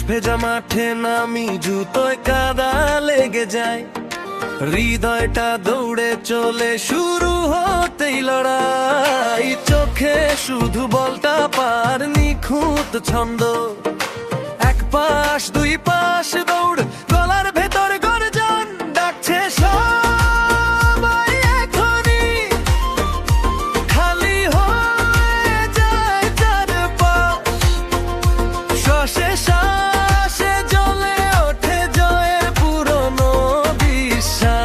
ভেজা মাঠে নামি জুতোয় কাদা লেগে যায়, হৃদয়টা দৌড়ে চলে শুরু হতেই লড়াই। চোখে শুধু বলটা পার, নিখুঁত ছন্দ, এক পাশ দুই পাশ দৌড়, গলার ভেতর গর্জন ডাকছে সবাই এখনি, খালি হয়ে যায় চারপাশ। শ্বাসে শ্বাসে জ্বলে ওঠে জয়ের পুরনো বিশ্বাস।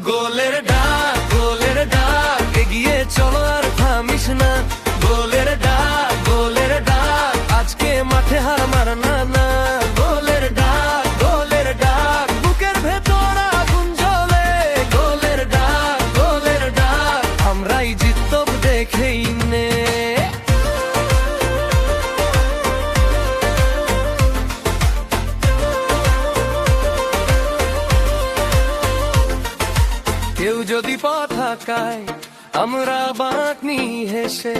গোলের ডাক, এগিয়ে চলো আর থামিস না। গোলের ডাক, আজকে মাঠে হার মারনা না। গোলের ডাক, বুকের ভেতর আগুন জ্বলে। গোলের ডাক, আমরাই জিতব দেখেই নে। কেউ যদি পথ আঁকায়, আমরা বাঁকনি হেসে,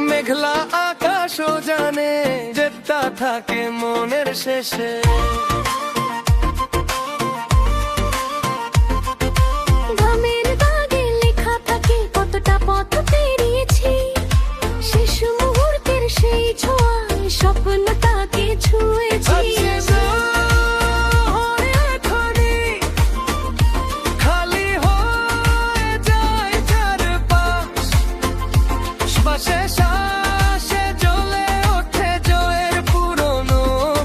মেঘলা আকাশও জানে জেদটা থাকে মনের শেষে। ঘামের দাগে লেখা থাকে কতটা পথ পেরিয়েছি, শেষ মুহূর্তের সেই ছোঁয়ায় স্বপ্নটাকে ছুঁয়েছি। খালি হয়ে যায় চারপাশ, শ্বাসে শ্বাসে জ্বলে ওঠে জয়ের পুরনো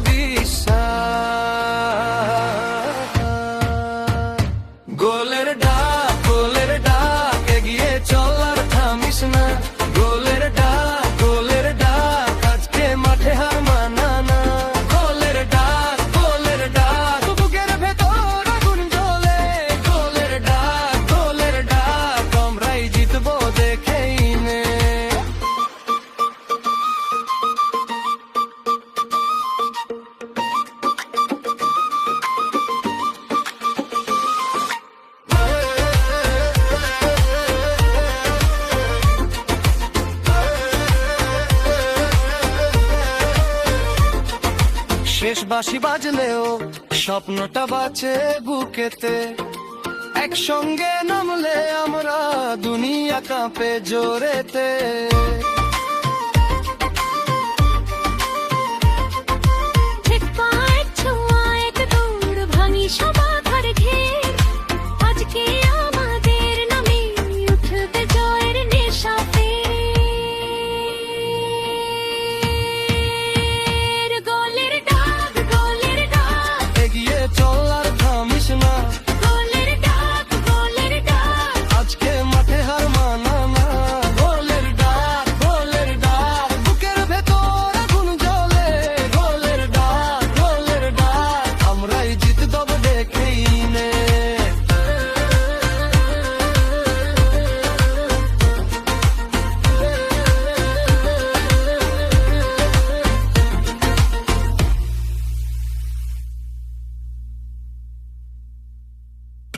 বিশ্বাস। গোলের ডাক, এগিয়ে চল আর থামিস না। গোলের ডাক, আজকে মাঠে হার মানা না। গোলের ডাক, বুকের ভেতর আগুন জ্বলে। গোলের ডাক, আমরাই জিতবো দেখেই নে। শেষ বাঁশি বাজলেও স্বপ্নটা বাঁচে বুকেতে, একসঙ্গে নামলে আমরা দুনিয়া কাঁপে জোরেতে।